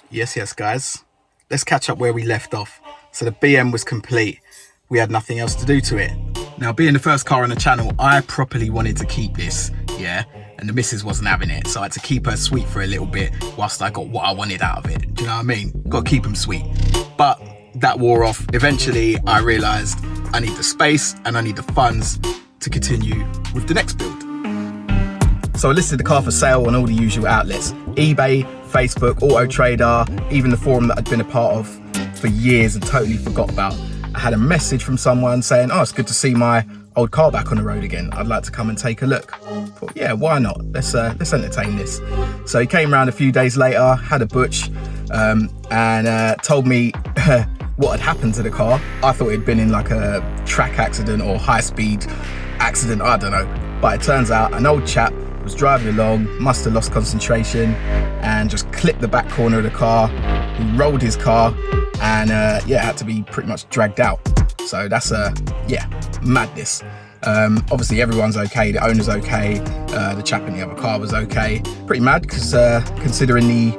Yes, guys. Let's catch up where we left off. So the BM was complete. We had nothing else to do to it. Now, being the first car on the channel, I properly wanted to keep this, yeah? And the missus wasn't having it, so I had to keep her sweet for a little bit whilst I got what I wanted out of it. Do you know what I mean? Got to keep them sweet. But that wore off. Eventually, I realised I need the space and I need the funds to continue with the next build. So I listed the car for sale on all the usual outlets. eBay, Facebook, Auto Trader, even the forum that I'd been a part of for years and totally forgot about. I had a message from someone saying, oh, it's good to see my old car back on the road again. I'd like to come and take a look. Thought, yeah, why not? Let's entertain this. So he came around a few days later, had a butch, and told me what had happened to the car. I thought it'd been in like a track accident or high-speed accident, I don't know. But it turns out an old chap was driving along, must have lost concentration, and just clipped the back corner of the car. He rolled his car, and had to be pretty much dragged out. So that's madness. Obviously everyone's okay, the owner's okay, the chap in the other car was okay. Pretty mad because considering the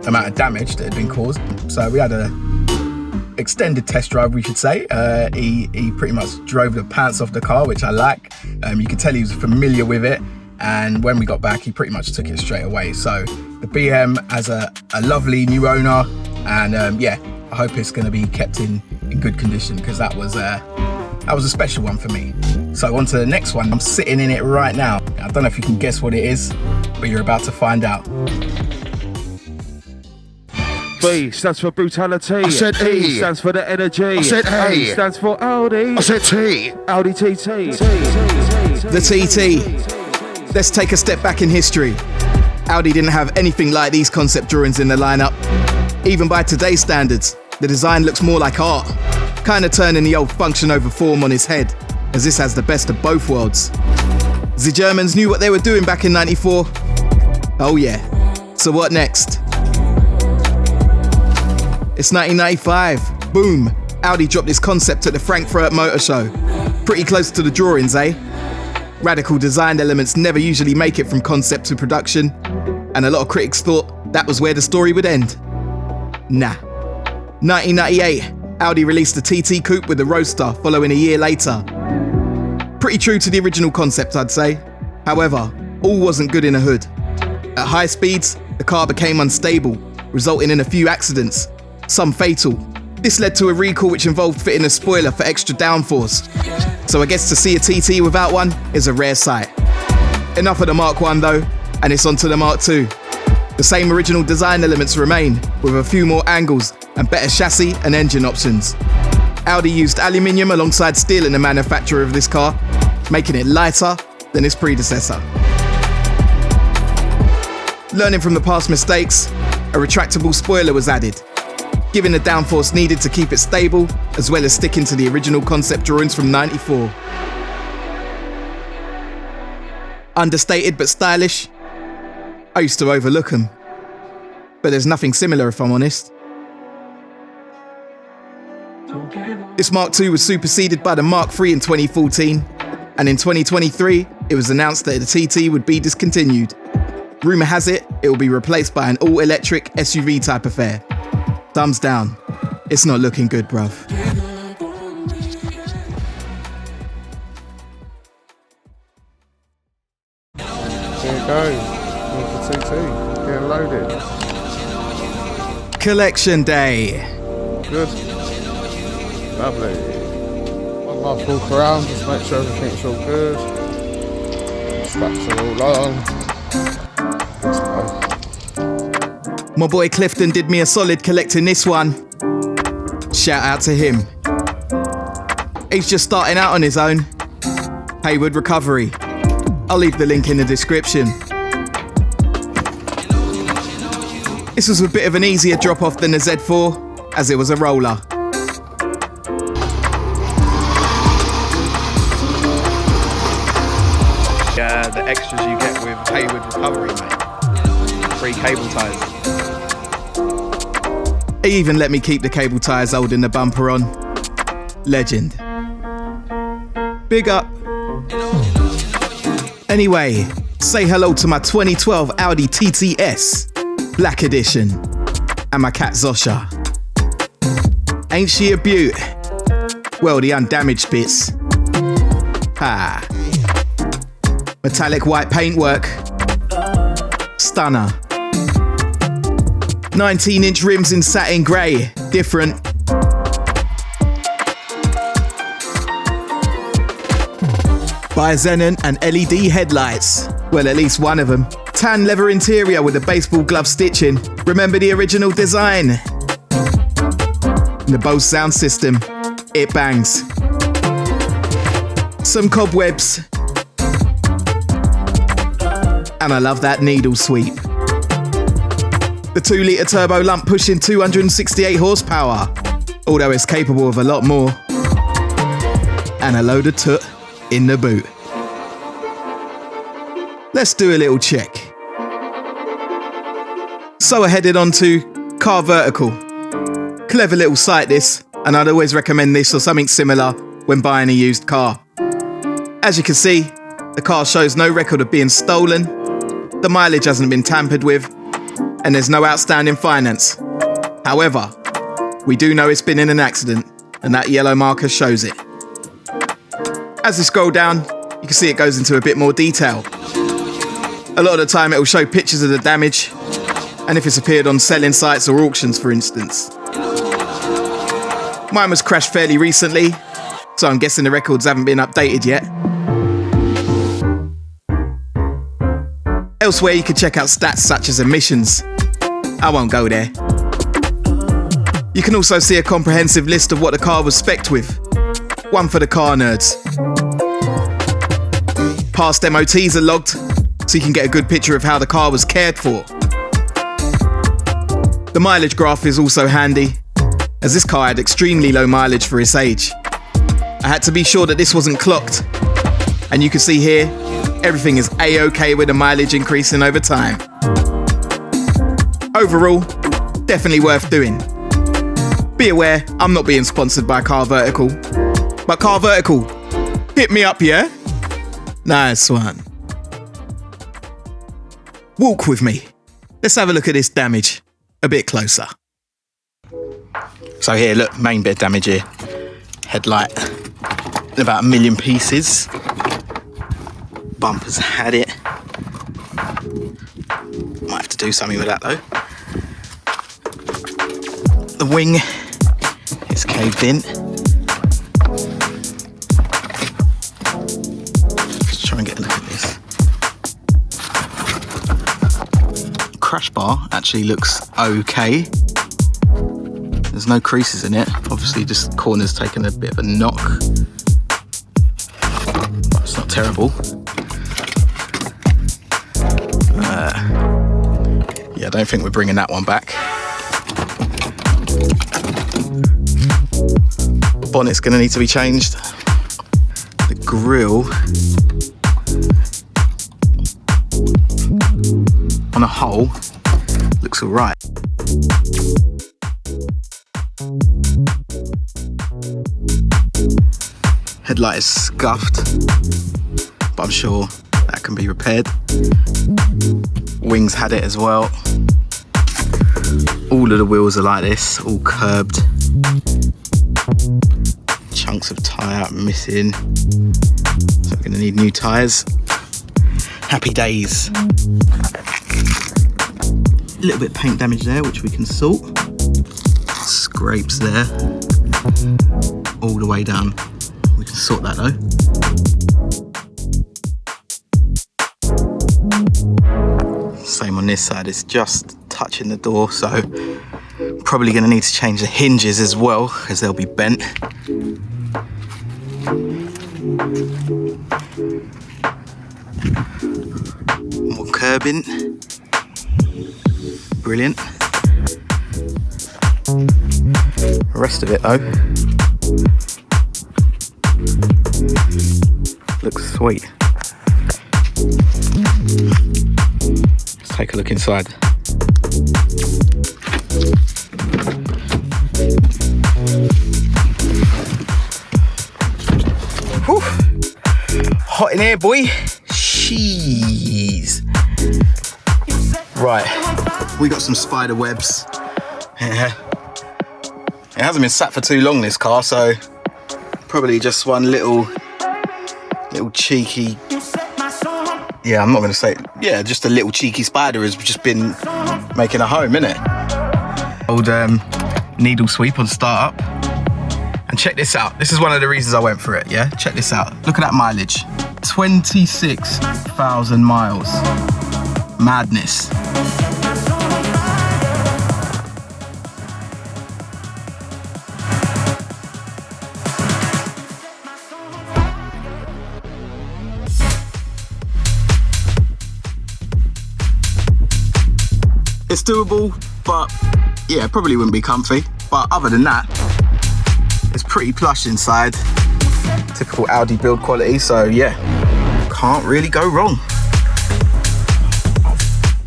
amount of damage that had been caused. So we had a extended test drive, we should say. He pretty much drove the pants off the car, which I like. You could tell he was familiar with it, and when we got back he pretty much took it straight away. So the BM has a lovely new owner, and I hope it's going to be kept in good condition, because that was a special one for me. So on to the next one. I'm sitting in it right now. I don't know if you can guess what it is, but you're about to find out. B stands for brutality. I said E. E stands for the energy. I said A. A stands for Audi. I said T. Audi TT. The TT. Let's take a step back in history. Audi didn't have anything like these concept drawings in the lineup. Even by today's standards, the design looks more like art, kind of turning the old function over form on its head, as this has the best of both worlds. The Germans knew what they were doing back in '94. Oh yeah, so what next? It's 1995, boom, Audi dropped this concept at the Frankfurt Motor Show. Pretty close to the drawings, eh? Radical design elements never usually make it from concept to production, and a lot of critics thought that was where the story would end. Nah. 1998, Audi released the TT Coupe with the Roadster following a year later. Pretty true to the original concept, I'd say. However, all wasn't good in the hood. At high speeds, the car became unstable, resulting in a few accidents, some fatal. This led to a recall which involved fitting a spoiler for extra downforce. So I guess to see a TT without one is a rare sight. Enough of the Mark 1 though, and it's on to the Mark 2. The same original design elements remain, with a few more angles and better chassis and engine options. Audi used aluminium alongside steel in the manufacture of this car, making it lighter than its predecessor. Learning from the past mistakes, a retractable spoiler was added, giving the downforce needed to keep it stable, as well as sticking to the original concept drawings from '94. Understated but stylish, I used to overlook them. But there's nothing similar, if I'm honest. This Mark II was superseded by the Mark III in 2014, and in 2023, it was announced that the TT would be discontinued. Rumour has it, it will be replaced by an all-electric SUV type affair. Thumbs down. It's not looking good, bruv. Here it goes. The TT. Getting loaded. Collection day. Good. Lovely. One last walk around, just make sure everything's all good. Straps are all on. Good to go. My boy Clifton did me a solid collecting this one. Shout out to him. He's just starting out on his own. Hayward Recovery. I'll leave the link in the description. This was a bit of an easier drop off than the Z4, as it was a roller. The extras you get with Hayward Recovery, mate. Free cable ties. He even let me keep the cable ties holding the bumper on. Legend. Big up. Anyway, say hello to my 2012 Audi TT Black Edition and my cat Zosha. Ain't she a beaut? Well, the undamaged bits. Ha. Metallic white paintwork. Stunner. 19-inch rims in satin grey. Different. Bi-xenon and LED headlights. Well, at least one of them. Tan leather interior with a baseball glove stitching. Remember the original design? The Bose sound system. It bangs. Some cobwebs. And I love that needle sweep. The 2-litre turbo lump pushing 268 horsepower, although it's capable of a lot more. And a load of toot in the boot. Let's do a little check. So I headed on to Carvertical. Clever little site this, and I'd always recommend this or something similar when buying a used car. As you can see, the car shows no record of being stolen, the mileage hasn't been tampered with, and there's no outstanding finance. However, we do know it's been in an accident, and that yellow marker shows it. As you scroll down, you can see it goes into a bit more detail. A lot of the time it will show pictures of the damage, and if it's appeared on selling sites or auctions, for instance. Mine was crashed fairly recently, so I'm guessing the records haven't been updated yet. Elsewhere you can check out stats such as emissions. I won't go there. You can also see a comprehensive list of what the car was spec'd with. One for the car nerds. Past MOTs are logged, so you can get a good picture of how the car was cared for. The mileage graph is also handy, as this car had extremely low mileage for its age. I had to be sure that this wasn't clocked, and you can see here, everything is A-OK with the mileage increasing over time. Overall, definitely worth doing. Be aware, I'm not being sponsored by Carvertical, but Carvertical, hit me up, yeah? Nice one. Walk with me. Let's have a look at this damage a bit closer. So here, look, main bit of damage here. Headlight in about 1 million pieces. Bumpers had it. Might have to do something with that though. The wing is caved in. Let's try and get a look at this. Crash bar actually looks okay. There's no creases in it. Obviously just corner's taken a bit of a knock. But it's not terrible. Yeah, I don't think we're bringing that one back. Bonnet's going to need to be changed. The grille on a whole looks all right. Headlight is scuffed, but I'm sure that can be repaired. Wings had it as well. All of the wheels are like this, all curbed. Chunks of tyre missing. So we're going to need new tyres. Happy days. A little bit of paint damage there, which we can sort. Scrapes there. All the way down. We can sort that though. Same on this side, it's just touching the door, so probably going to need to change the hinges as well because they'll be bent. More curbing. Brilliant. The rest of it though looks sweet. Let's take a look inside. Whew. hot in here, boy. Jeez. Right, we got some spider webs. Yeah. It hasn't been sat for too long, this car, so probably just one little cheeky, yeah, I'm not going to say, yeah, just a little cheeky spider has just been making a home, innit? Old needle sweep on startup. And check this out. This is one of the reasons I went for it, yeah? Check this out. Look at that mileage. 26,000 miles. Madness. It's doable, but yeah, probably wouldn't be comfy. But other than that, it's pretty plush inside. Typical Audi build quality, so yeah, can't really go wrong.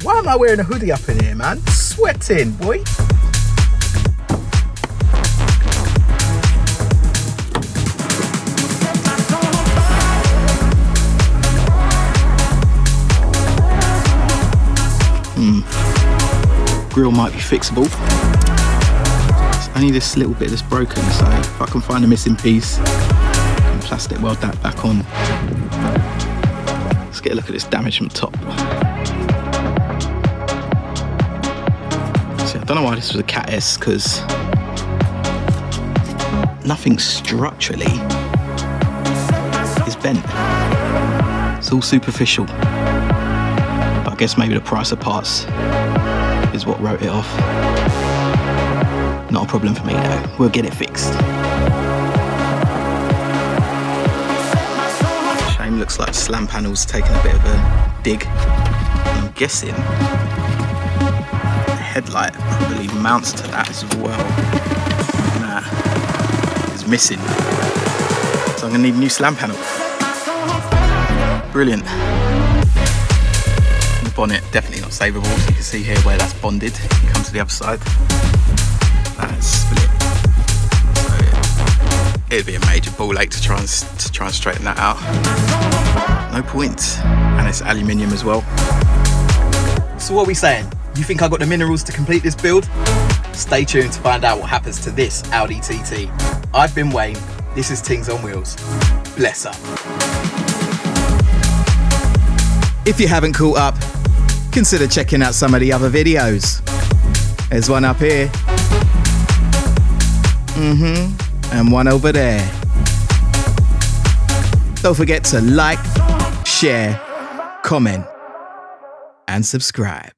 Why am I wearing a hoodie up in here, man? Sweating, boy. Grill might be fixable. It's only this little bit that's broken, so if I can find a missing piece, I can plastic weld that back on. Let's get a look at this damage from the top. See, I don't know why this was a Cat S, because nothing structurally is bent. It's all superficial. But I guess maybe the price of parts is what wrote it off. Not a problem for me though, we'll get it fixed. Shame, looks like slam panel's taken a bit of a dig. I'm guessing the headlight probably mounts to that as well. Nah, it's missing. So I'm gonna need a new slam panel. Brilliant. Bonnet definitely not savable, so you can see here where that's bonded. You come to the other side, that's split. So it'd be a major ball ache to try and straighten that out. No point, and it's aluminium as well. So what are we saying? You think I got the minerals to complete this build? Stay tuned to find out what happens to this Audi TT. I've been Wayne. This is Tings on Wheels. Bless up. If you haven't caught up, consider checking out some of the other videos. There's one up here. And one over there. Don't forget to like, share, comment, and subscribe.